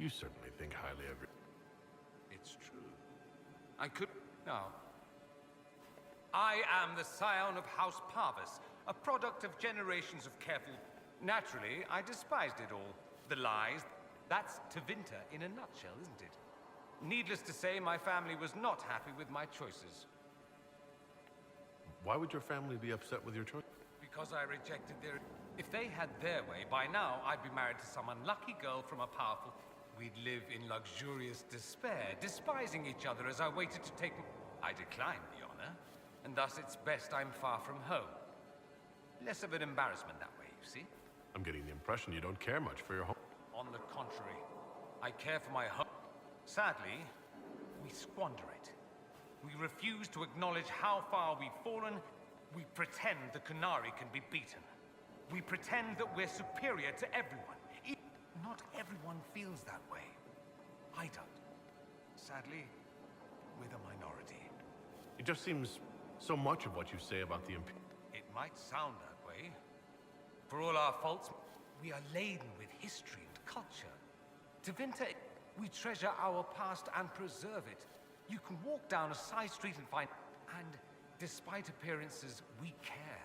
You certainly think highly of your... It's true. I could... Now, I am the scion of House Parvis, a product of generations of careful... Naturally, I despised it all. The lies. That's Tevinter in a nutshell, isn't it? Needless to say, my family was not happy with my choices. Why would your family be upset with your choice? Because I rejected their... If they had their way, by now I'd be married to some unlucky girl from a powerful... We'd live in luxurious despair, despising each other as I waited to take... I declined the honor, and thus it's best I'm far from home. Less of an embarrassment that way, you see? I'm getting the impression you don't care much for your home. On the contrary, I care for my home. Sadly, we squander it. We refuse to acknowledge how far we've fallen. We pretend the Qunari can be beaten. We pretend that we're superior to everyone. Not everyone feels that way. I don't. Sadly, we're the minority. It just seems so much of what you say about the Imperium. It might sound that way. For all our faults, we are laden with history and culture. Tevinter, we treasure our past and preserve it. You can walk down a side street and find... And despite appearances, we care.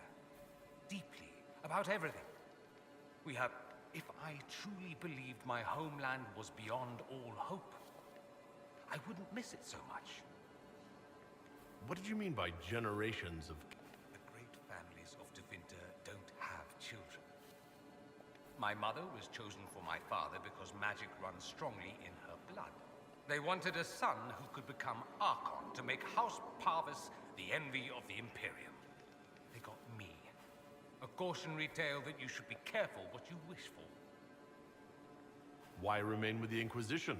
Deeply. About everything. We have... If I truly believed my homeland was beyond all hope, I wouldn't miss it so much. What did you mean by generations of... The great families of Tevinter don't have children. My mother was chosen for my father because magic runs strongly in her blood. They wanted a son who could become Archon to make House Parvis the envy of the Imperium. They got me. A cautionary tale that you should be careful what you wish for. Why remain with the Inquisition?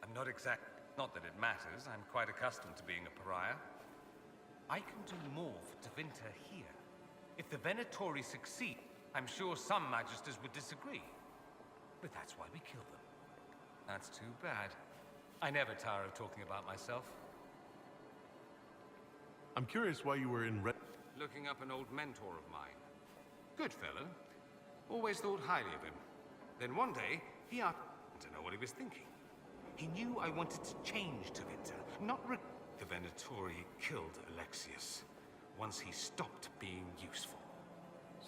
I'm not Not that it matters. I'm quite accustomed to being a pariah. I can do more for Tevinter here. If the Venatori succeed, I'm sure some Magisters would disagree. But that's why we kill them. That's too bad. I never tire of talking about myself. I'm curious why you were in Red... Looking up an old mentor of mine. Good fellow. Always thought highly of him. Then one day, he asked to know what he was thinking. He knew I wanted to change Tevinter, not The Venatori killed Alexius once he stopped being useful.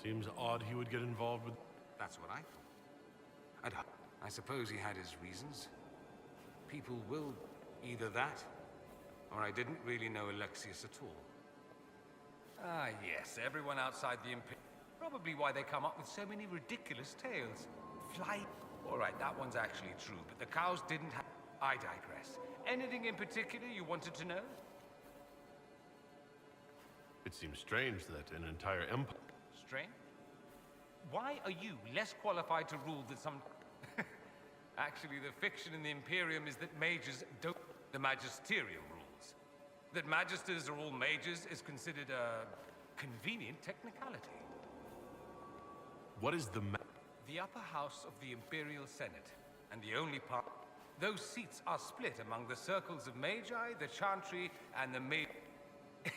Seems odd he would get involved with... That's what I thought. I suppose he had his reasons. People will either that, or I didn't really know Alexius at all. Ah, yes, everyone outside the Imperium. Probably why they come up with so many ridiculous tales. Fly... All right, that one's actually true, but the cows didn't have... I digress. Anything in particular you wanted to know? It seems strange that an entire empire... Strange? Why are you less qualified to rule than some... Actually, the fiction in the Imperium is that mages don't... The magisterium rules. That magisters are all mages is considered a convenient technicality. What is the The upper house of the Imperial Senate, and the only part... Those seats are split among the circles of Magi, the Chantry, and the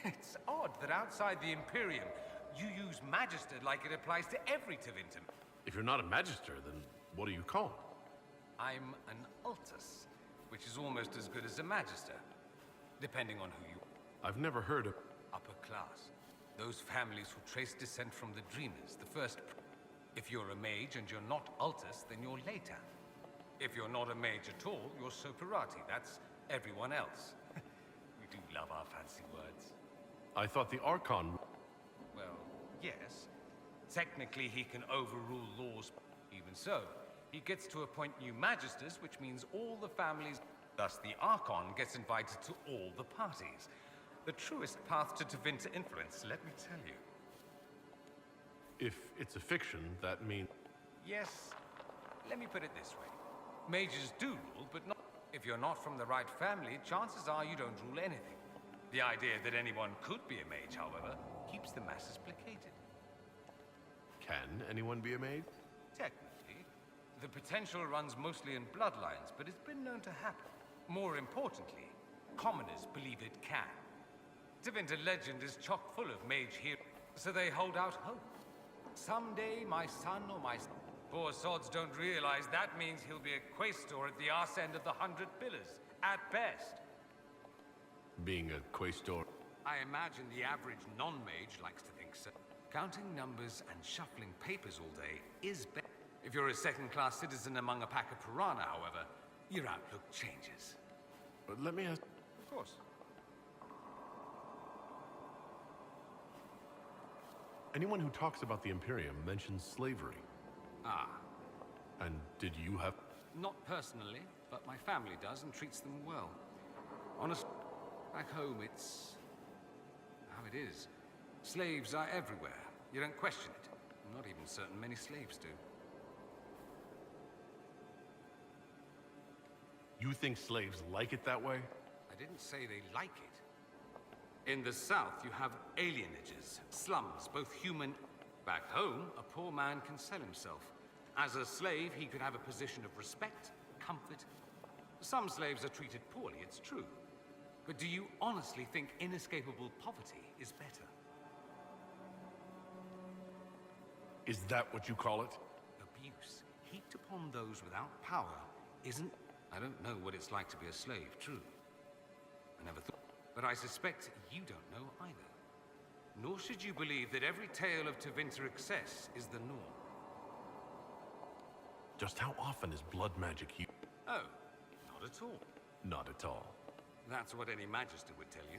It's odd that outside the Imperium, you use Magister like it applies to every Tevinter. If you're not a Magister, then what do you call? I'm an Altus, which is almost as good as a Magister, depending on who you are. I've never heard of... Upper class. Those families who trace descent from the Dreamers, the first... If you're a mage and you're not Altus, then you're later. If you're not a mage at all, you're Soperati. That's everyone else. We do love our fancy words. I thought the Archon... Well, yes. Technically, he can overrule laws. Even so, he gets to appoint new Magisters, which means all the families... Thus, the Archon gets invited to all the parties. The truest path to Tevinter influence, let me tell you. If it's a fiction, that means... Yes. Let me put it this way. Mages do rule, but not... If you're not from the right family, chances are you don't rule anything. The idea that anyone could be a mage, however, keeps the masses placated. Can anyone be a mage? Technically. The potential runs mostly in bloodlines, but it's been known to happen. More importantly, commoners believe it can. Tevinter legend is chock full of mage heroes, so they hold out hope. Someday, my son or my... Poor sods don't realize that means he'll be a quaestor at the arse end of the 100 Pillars, at best. Being a quaestor. I imagine the average non-mage likes to think so. Counting numbers and shuffling papers all day is better. If you're a second-class citizen among a pack of piranha, however, your outlook changes. But let me ask... Of course. Anyone who talks about the Imperium mentions slavery. Ah. And did you have... Not personally, but my family does and treats them well. Honestly, back home it's... how it is. Slaves are everywhere. You don't question it. I'm not even certain many slaves do. You think slaves like it that way? I didn't say they like it. In the South, you have alienages, slums, both human... Back home, a poor man can sell himself. As a slave, he could have a position of respect, comfort. Some slaves are treated poorly, it's true. But do you honestly think inescapable poverty is better? Is that what you call it? Abuse heaped upon those without power isn't... I don't know what it's like to be a slave, true. I never thought... But I suspect you don't know either. Nor should you believe that every tale of Tevinter excess is the norm. Just how often is blood magic used? Oh, not at all. Not at all. That's what any Magister would tell you.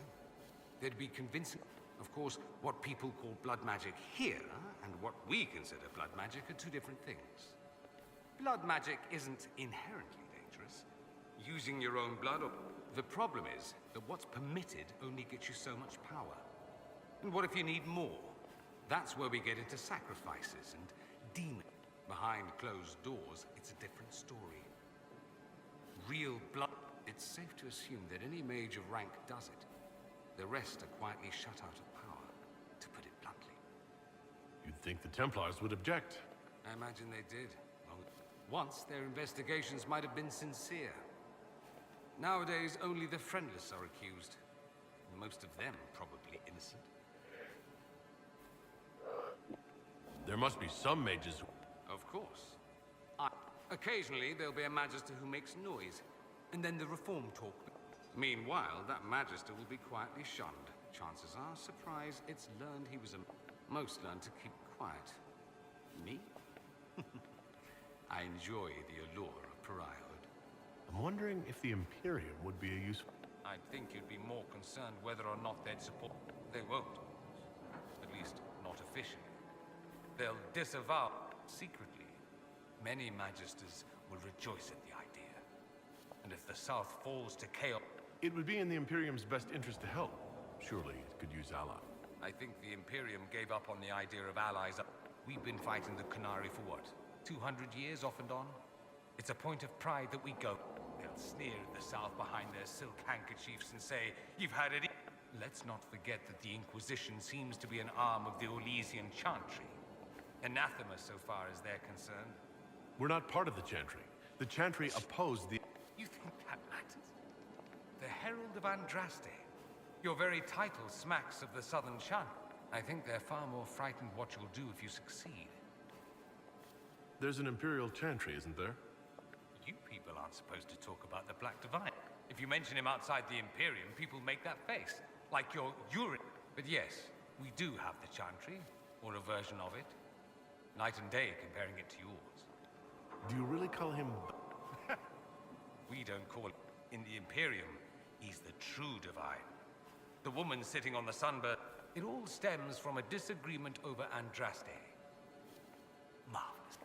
They'd be convincing. Of course, what people call blood magic here, and what we consider blood magic are two different things. Blood magic isn't inherently dangerous. Using your own blood or... The problem is that what's permitted only gets you so much power. And what if you need more? That's where we get into sacrifices and demons. Behind closed doors, it's a different story. Real blood... It's safe to assume that any mage of rank does it. The rest are quietly shut out of power, to put it bluntly. You'd think the Templars would object. I imagine they did. Well, once their investigations might have been sincere. Nowadays, only the friendless are accused. Most of them probably innocent. There must be some mages who... Of course. Occasionally, there'll be a Magister who makes noise, and then the reform talk. Meanwhile, that Magister will be quietly shunned. Chances are, surprise, it's learned he was a... Most learn to keep quiet. Me? I enjoy the allure of pariahhood. I'm wondering if the Imperium would be a useful... I'd think you'd be more concerned whether or not they'd support... They won't. At least, not officially. They'll disavow secretly. Many Magisters will rejoice at the idea. And if the South falls to chaos... It would be in the Imperium's best interest to help. Surely it could use allies. I think the Imperium gave up on the idea of allies. We've been fighting the Qunari for what? 200 years off and on? It's a point of pride that we go. They'll sneer at the South behind their silk handkerchiefs and say, "You've had it." Let's not forget that the Inquisition seems to be an arm of the Orlesian Chantry. Anathema so far as they're concerned. We're not part of the Chantry. The Chantry opposed the... You think that matters? The Herald of Andraste. Your very title smacks of the Southern Chantry. I think they're far more frightened what you'll do if you succeed. There's an Imperial Chantry, isn't there? You people aren't supposed to talk about the Black Divine. If you mention him outside the Imperium, people make that face. Like you're urine. But yes, we do have the Chantry, or a version of it. Night and day comparing it to yours. Do you really call him... We don't call it. In the Imperium, he's the true Divine. The woman sitting on the sunbird. It all stems from a disagreement over Andraste. Marvelous.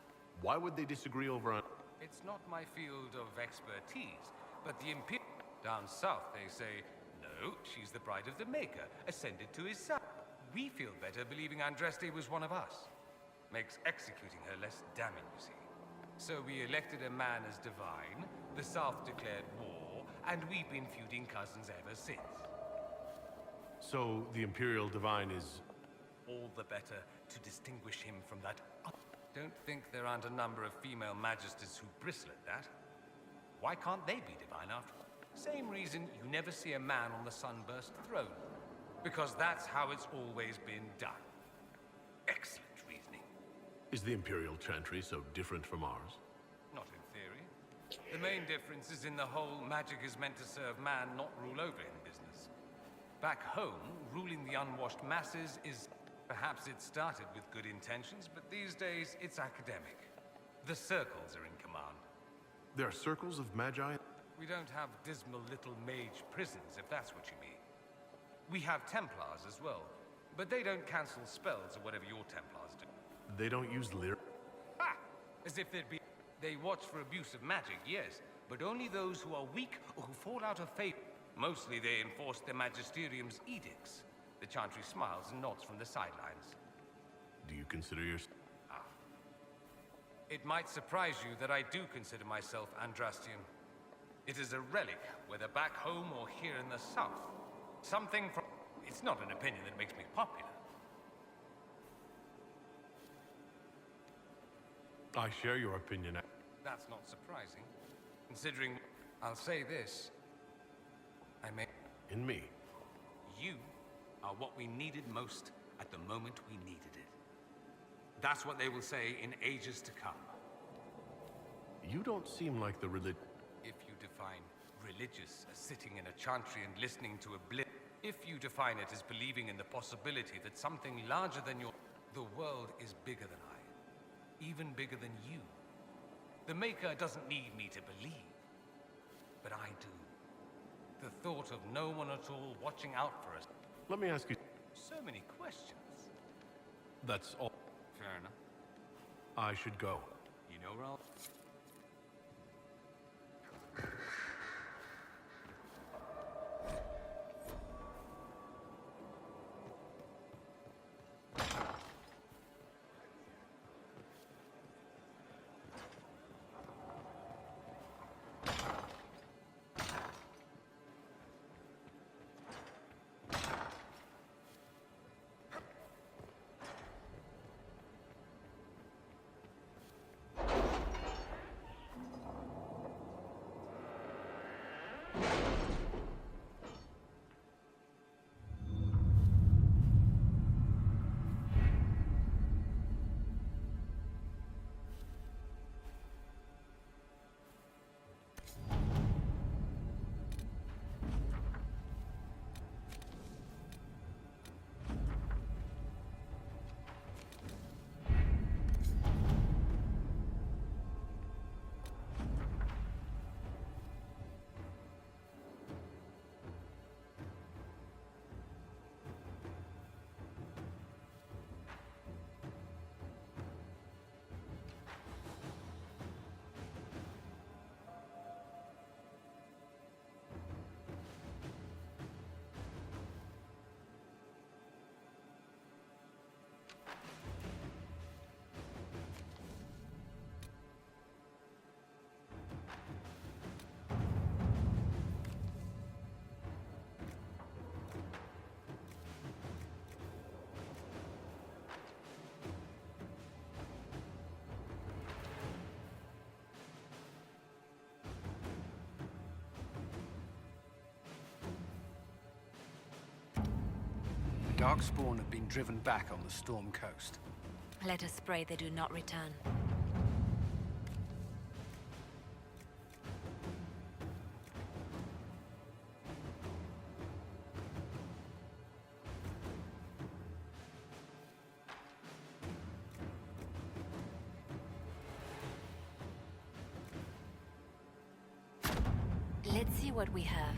Why would they disagree over... It's not my field of expertise, but the Imperium... Down south, they say, no, she's the bride of the Maker, ascended to his son. We feel better believing Andraste was one of us. Makes executing her less damning, you see. So we elected a man as divine, the South declared war, and we've been feuding cousins ever since. So the Imperial Divine is... All the better to distinguish him from that... Don't think there aren't a number of female Magisters who bristle at that. Why can't they be divine after all? Same reason you never see a man on the sunburst throne. Because that's how it's always been done. Excellent reasoning. Is the Imperial Chantry so different from ours? Not in theory. The main difference is in the whole magic is meant to serve man, not rule over him business. Back home, ruling the unwashed masses is... Perhaps it started with good intentions, but these days it's academic. The circles are in command. There are circles of magi? We don't have dismal little mage prisons, if that's what you mean. We have Templars as well, but they don't cancel spells or whatever your Templars do. They don't use lyr... Ha! As if they'd be... They watch for abuse of magic, yes, but only those who are weak or who fall out of favor. Mostly they enforce their magisterium's edicts. The Chantry smiles and nods from the sidelines. Do you consider yourself... It might surprise you that I do consider myself Andrastian. It is a relic, whether back home or here in the south. Something from... It's not an opinion that makes me popular. I share your opinion. That's not surprising, considering... I'll say this. I may... In me. You are what we needed most at the moment we needed it. That's what they will say in ages to come. You don't seem like the religion... If you define religious as sitting in a chantry and listening to a blip, if you define it as believing in the possibility that something larger than your... The world is bigger than I. Even bigger than you. The Maker doesn't need me to believe. But I do. The thought of no one at all watching out for us. Let me ask you... So many questions. That's all. Fair enough. I should go. You know where I'll... Darkspawn have been driven back on the Storm Coast. Let us pray they do not return. Let's see what we have.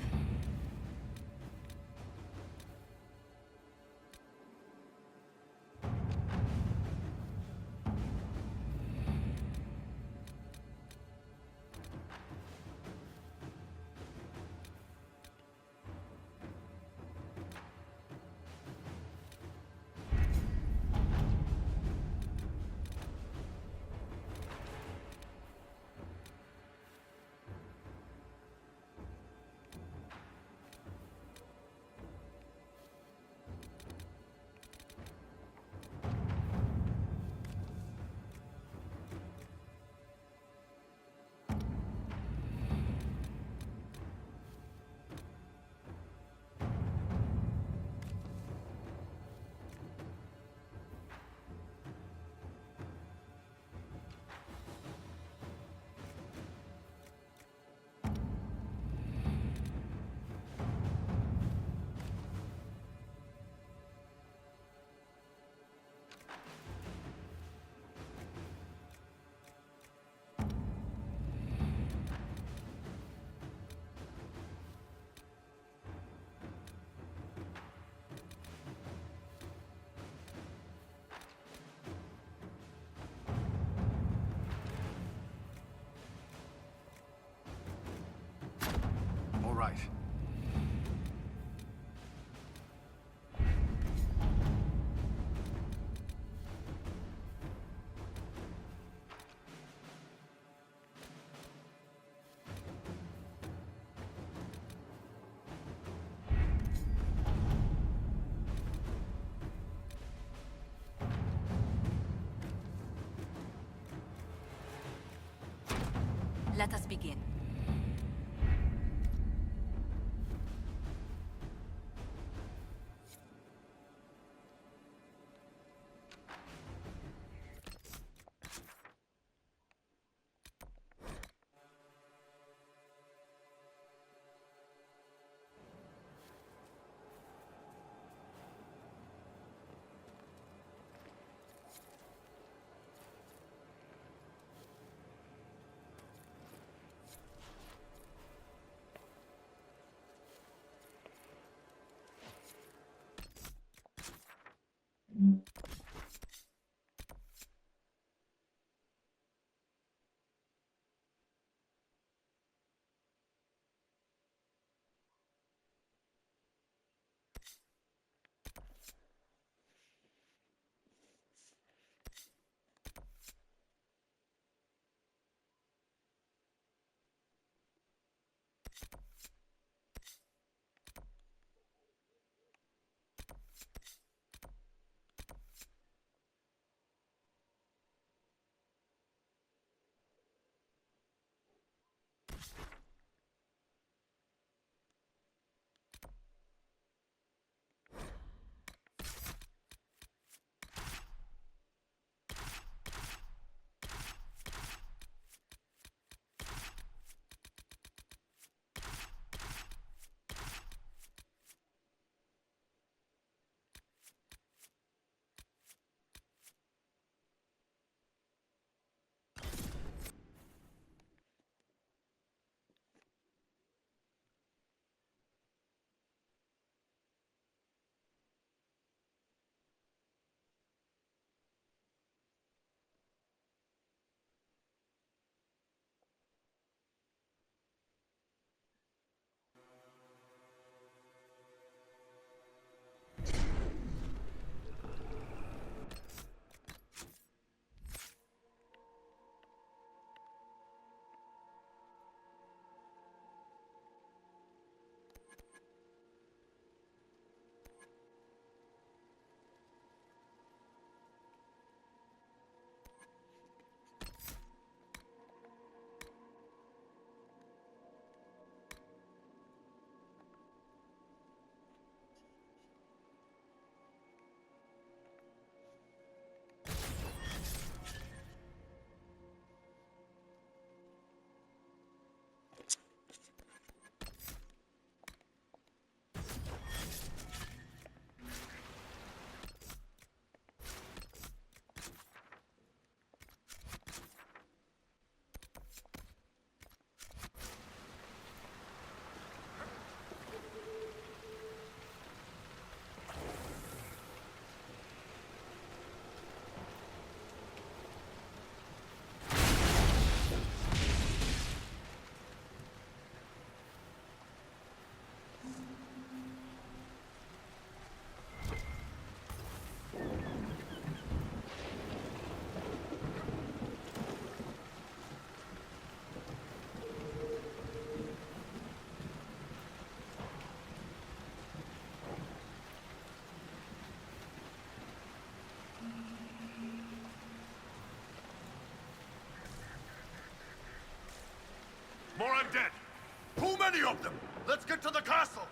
many of them! Let's get to the castle!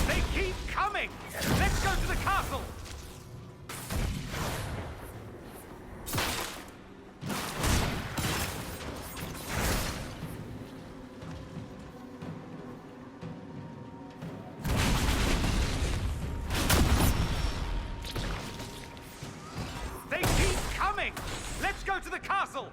They keep coming! Let's go to the castle! They keep coming! Let's go to the castle!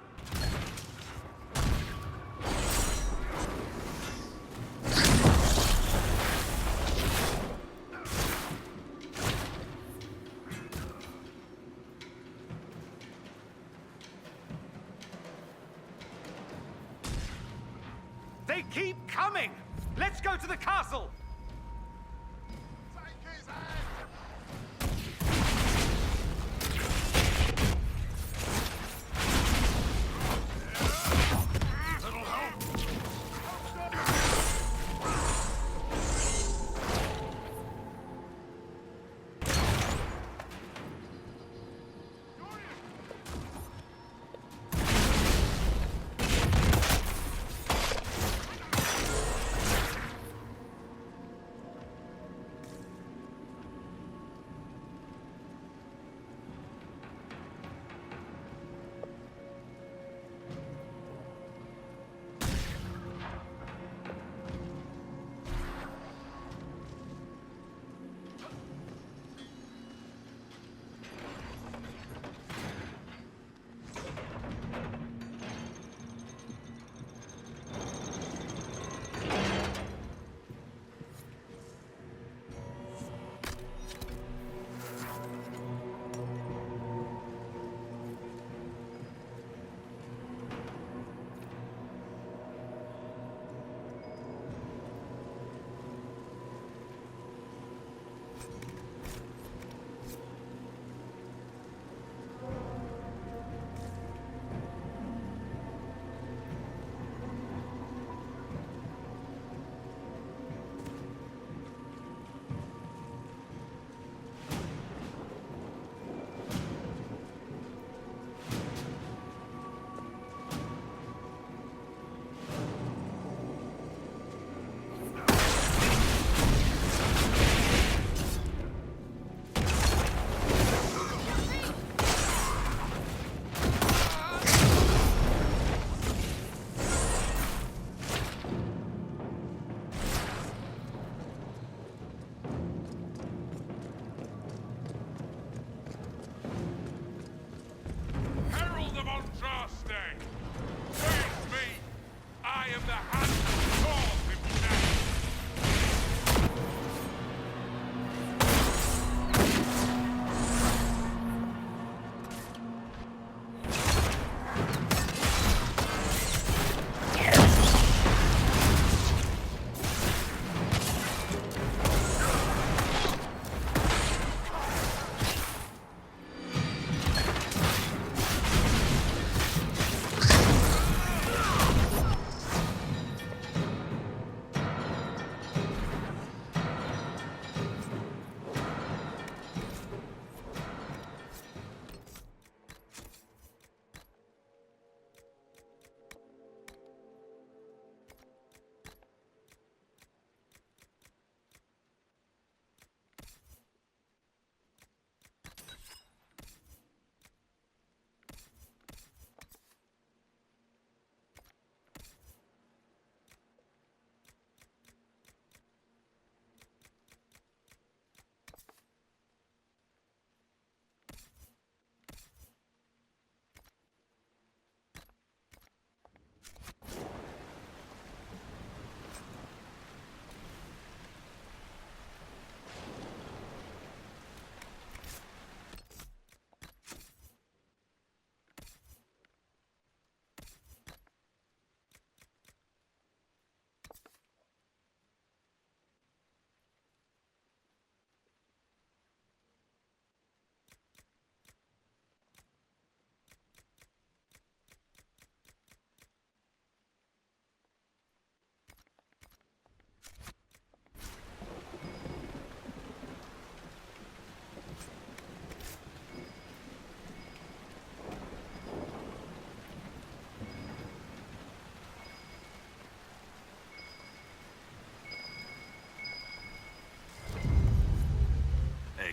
They keep coming! Let's go to the castle!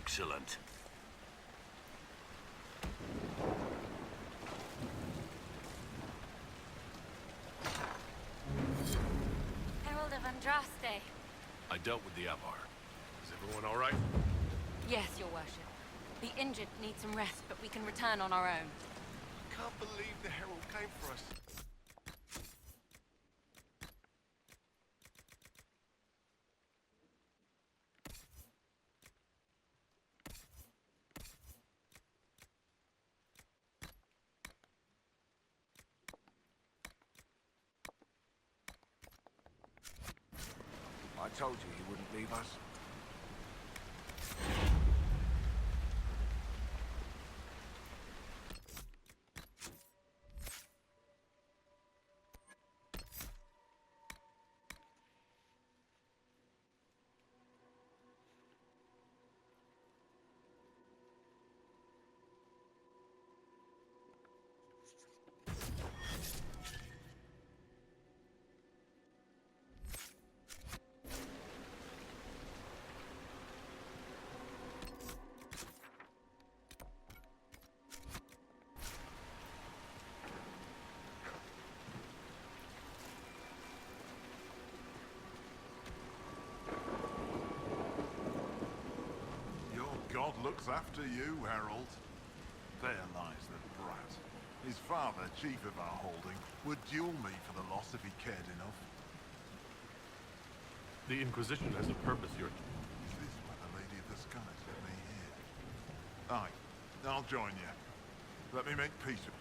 Excellent. Herald of Andraste. I dealt with the Avvar. Is everyone all right? Yes, your worship. The injured need some rest, but we can return on our own. Can't believe the Herald came for us. I told you you wouldn't leave us. God looks after you, Harold. There lies the brat. His father, chief of our holding, would duel me for the loss if he cared enough. The Inquisition has a purpose here. Is this where the Lady of the Sky set me here? Aye, I'll join you. Let me make peace with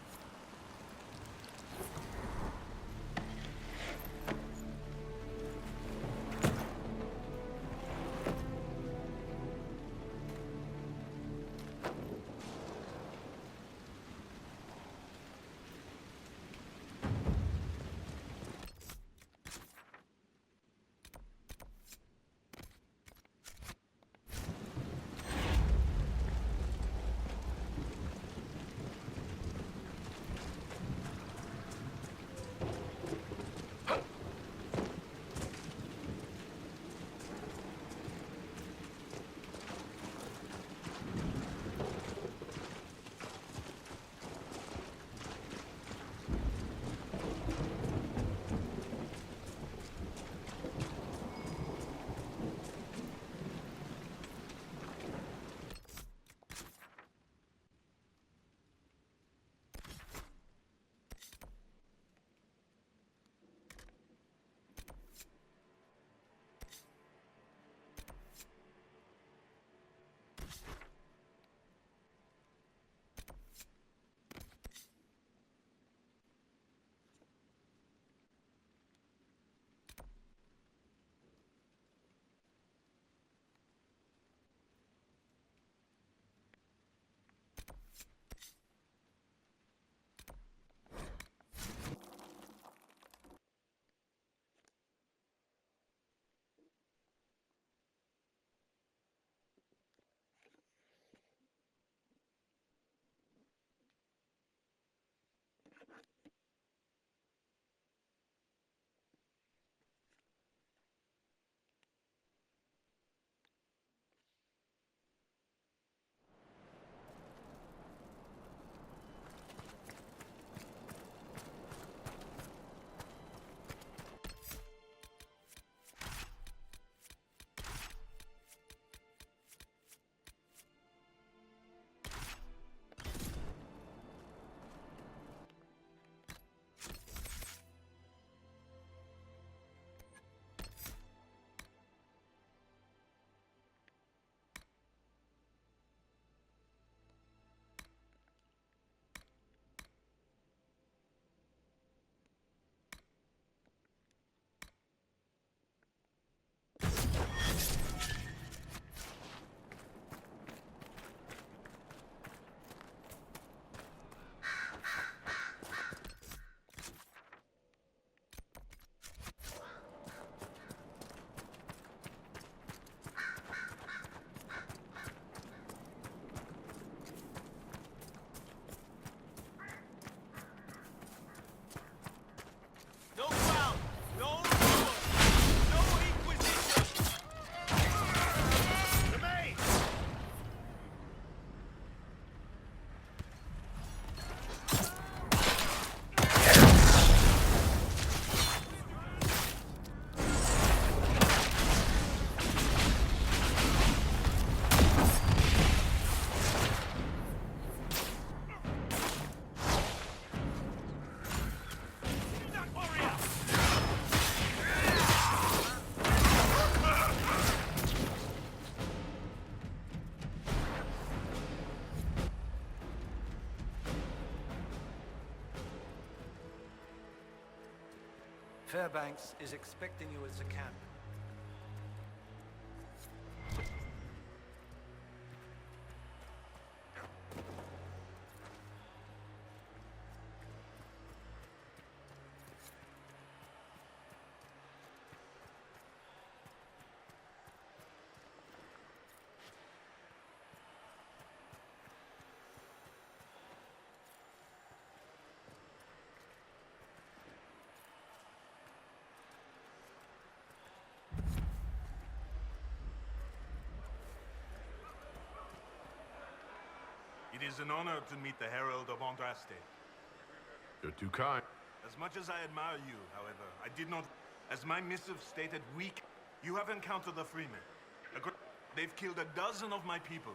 Fairbanks is expecting you at the camp. It is an honor to meet the Herald of Andraste. You're too kind. As much as I admire you, however, I did not... As my missive stated, you have encountered the Freemen. They've killed a dozen of my people.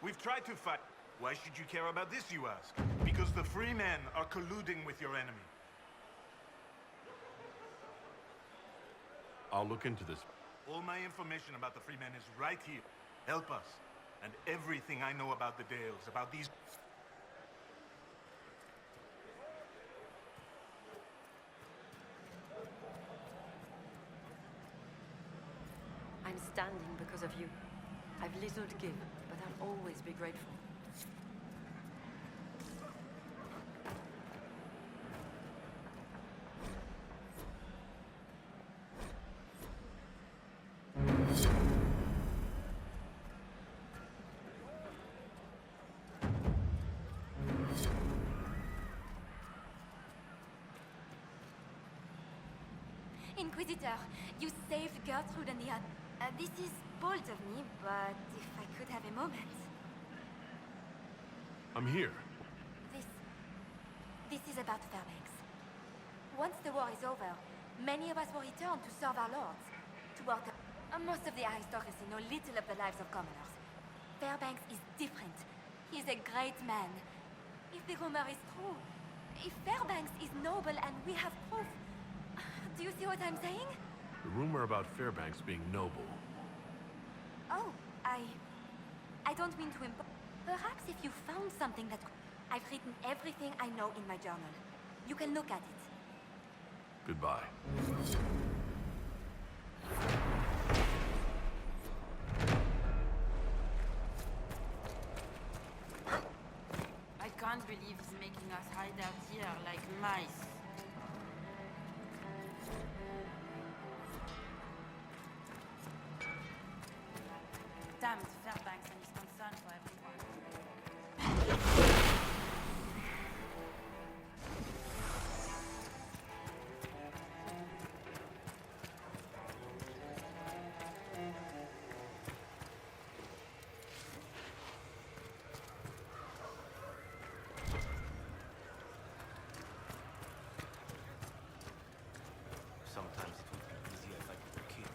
We've tried to fight. Why should you care about this, you ask? Because the Freemen are colluding with your enemy. I'll look into this. All my information about the Freemen is right here. Help us. And everything I know about the Dales, about these... I'm standing because of you. I've little to give, but I'll always be grateful. Inquisitor, you saved Gertrude and the others. This is bold of me, but if I could have a moment. I'm here. This is about Fairbanks. Once the war is over, many of us will return to serve our lords. Most of the aristocracy know little of the lives of commoners. Fairbanks is different. He's a great man. If the rumor is true, if Fairbanks is noble and we have proof, do you see what I'm saying? The rumor about Fairbanks being noble. Oh, I don't mean to Perhaps if you found something that... I've written everything I know in my journal. You can look at it. Goodbye. I can't believe he's making us hide out here like mice. Damned Fairbanks and his concern for everyone. Sometimes it would be easier if I could kill.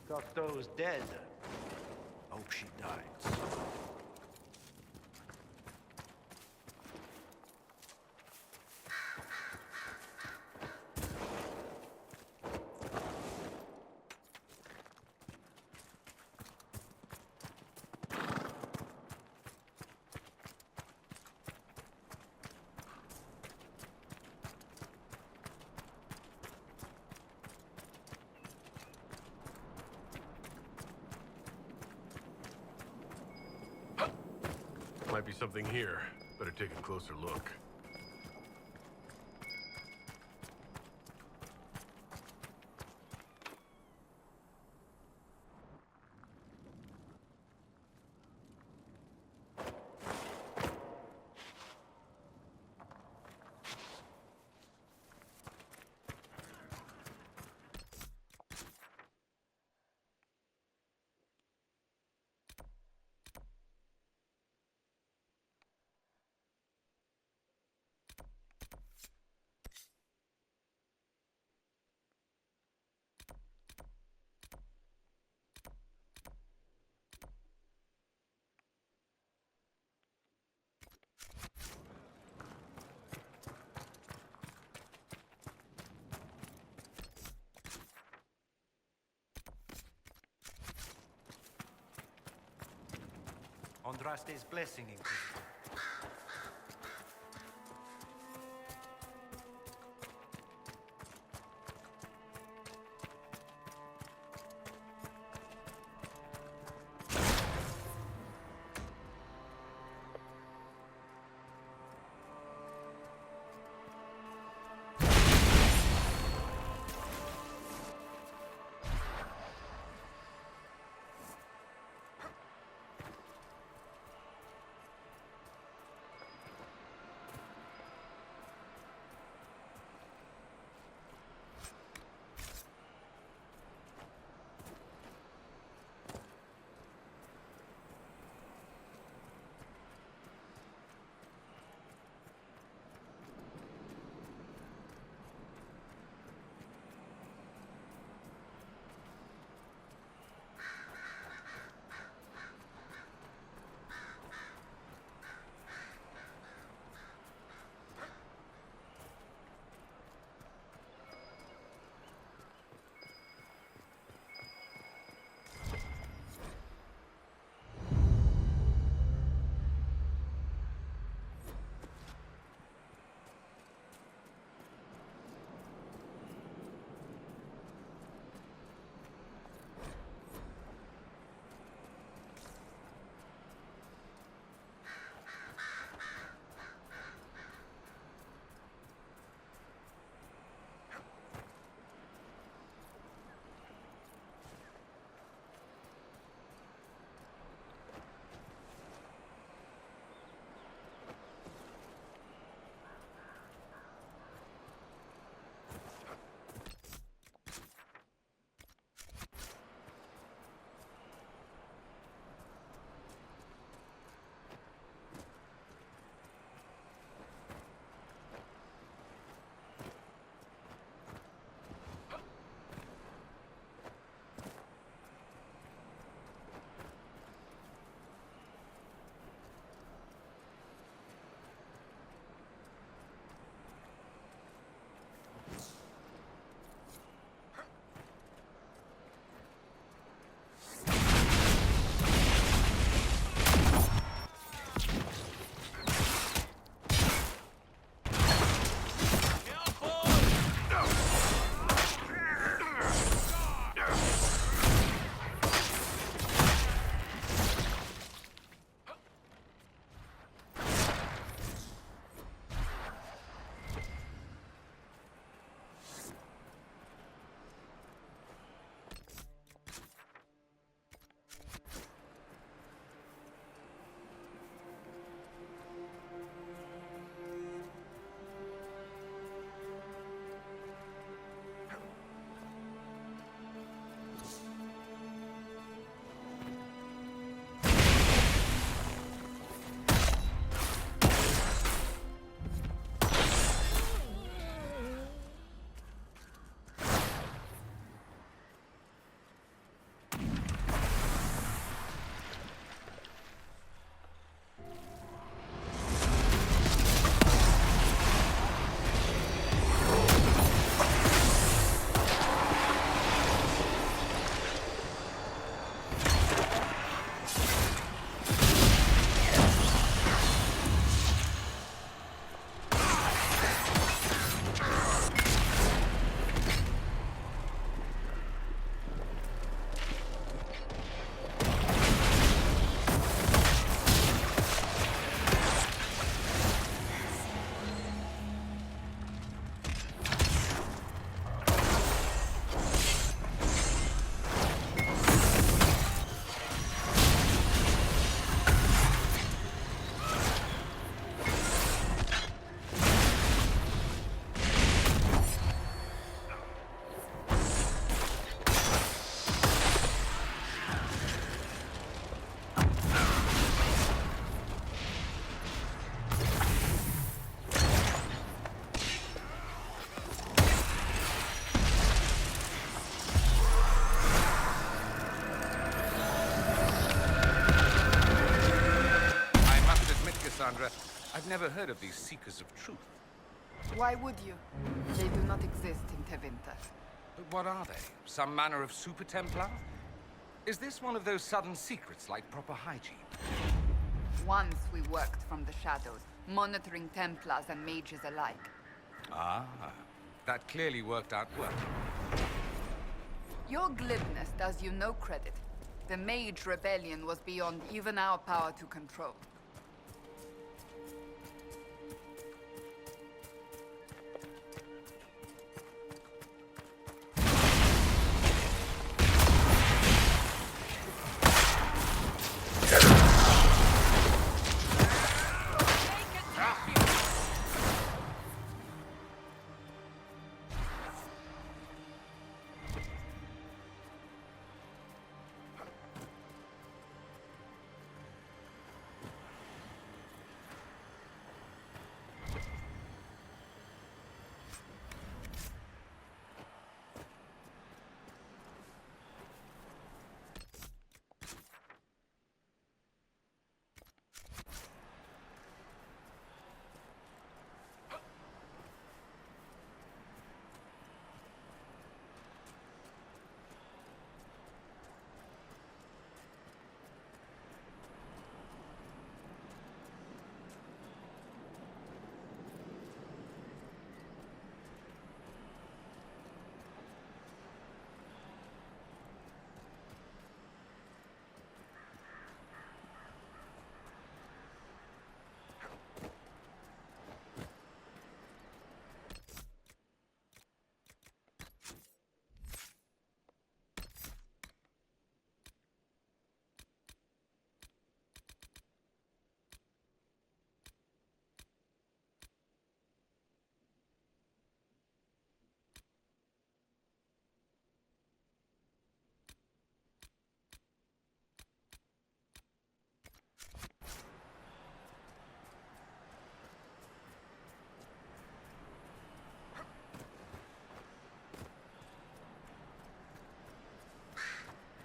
Cocteau's dead. Hope she dies. Might be something here. Better take a closer look. Andraste's blessing, Inquisitor. I've never heard of these Seekers of Truth. Why would you? They do not exist in Tevinter. But what are they? Some manner of Super Templar? Is this one of those sudden secrets like proper hygiene? Once we worked from the shadows, monitoring Templars and mages alike. Ah, that clearly worked out well. Your glibness does you no credit. The Mage Rebellion was beyond even our power to control.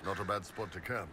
Not a bad spot to camp.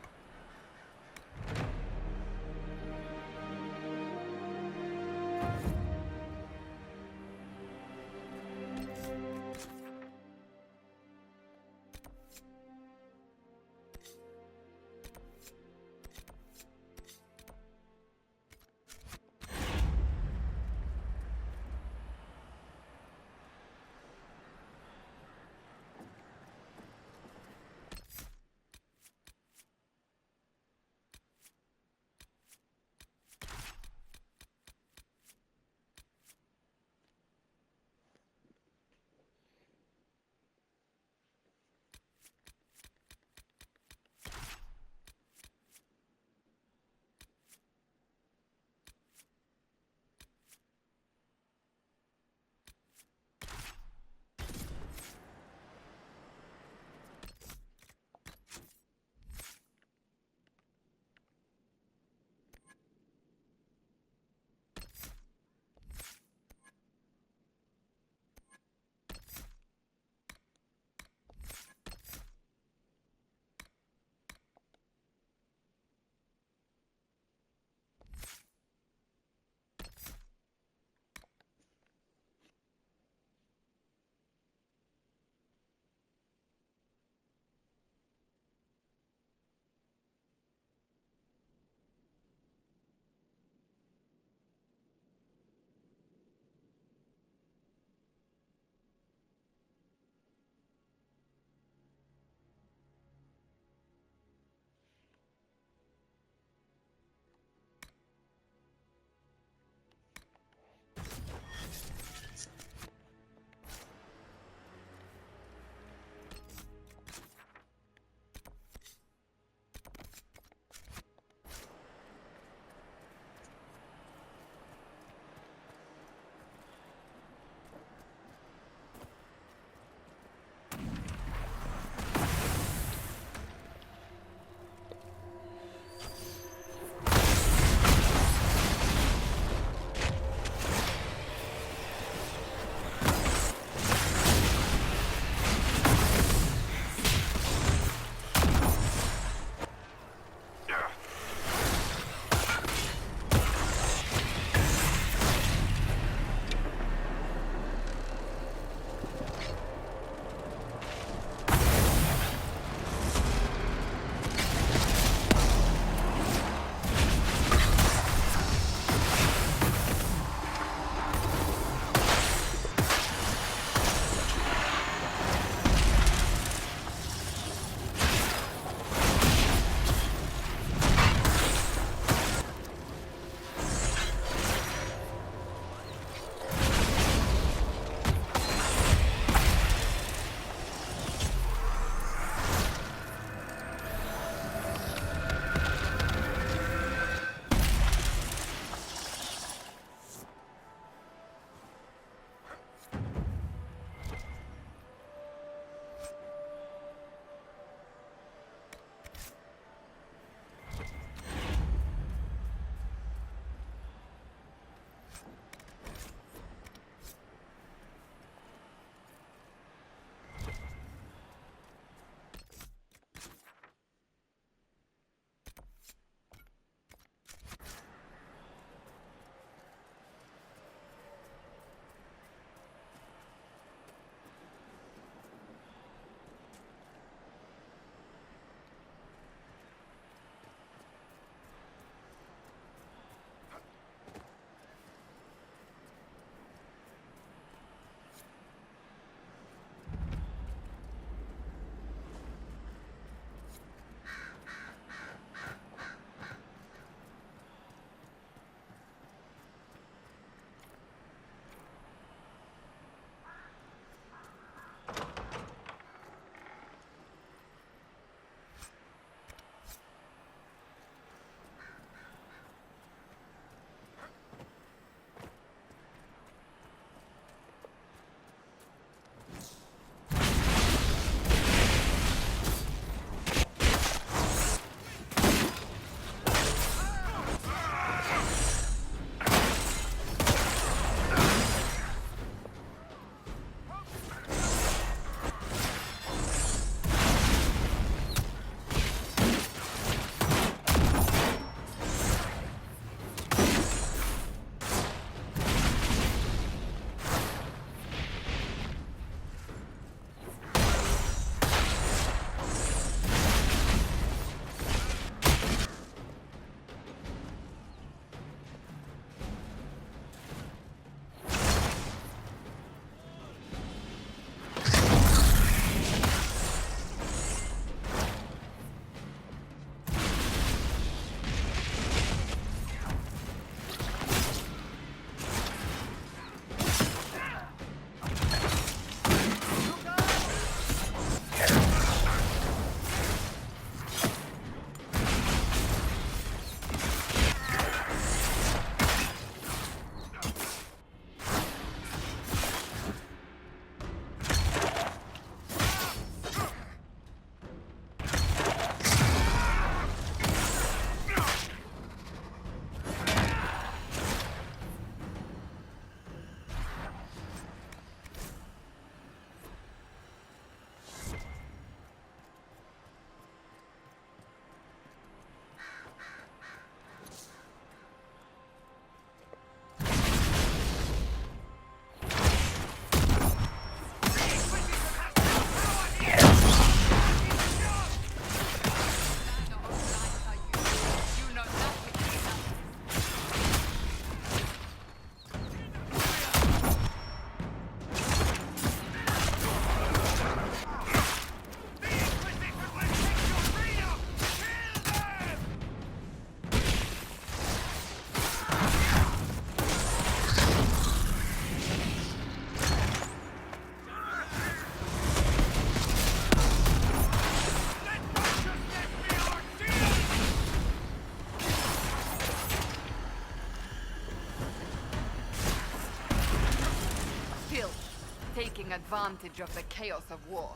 taking advantage of the chaos of war.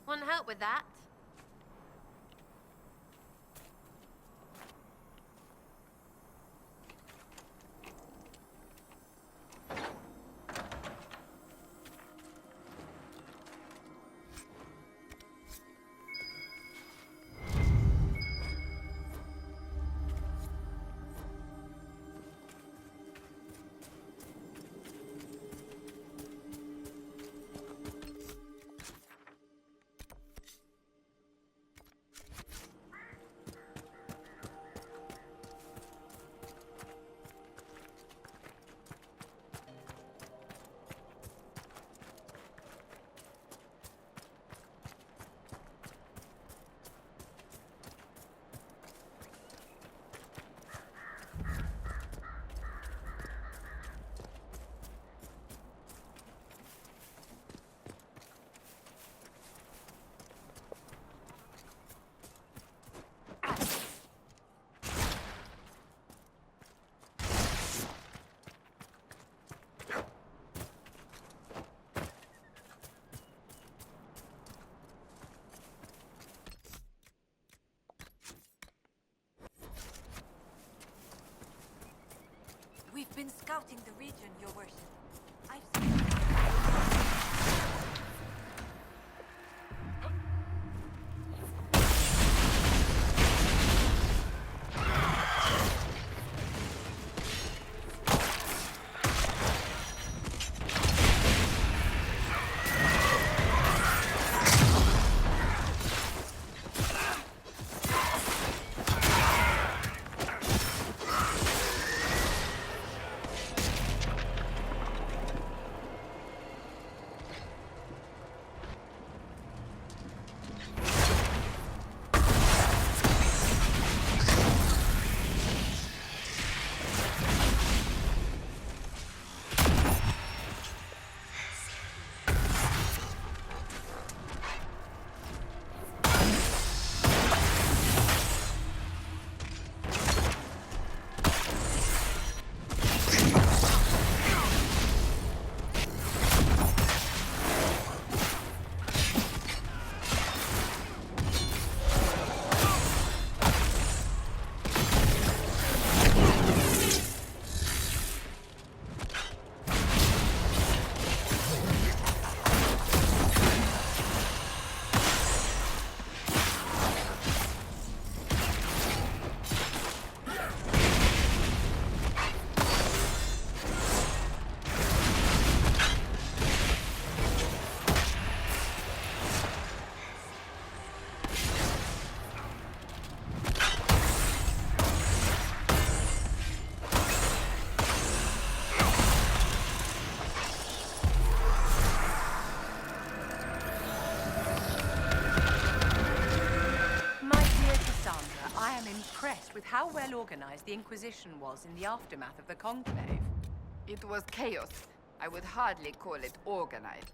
Want help with that? We've been scouting the region, Your Worship. I've seen... impressed with how well organized the Inquisition was in the aftermath of the Conclave. It was chaos. I would hardly call it organized.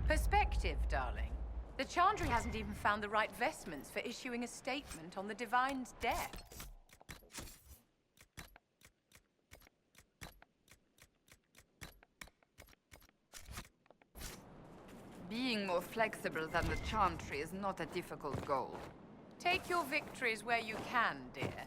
Perspective, darling. The Chandri hasn't even found the right vestments for issuing a statement on the Divine's death. Being more flexible than the Chantry is not a difficult goal. Take your victories where you can, dear.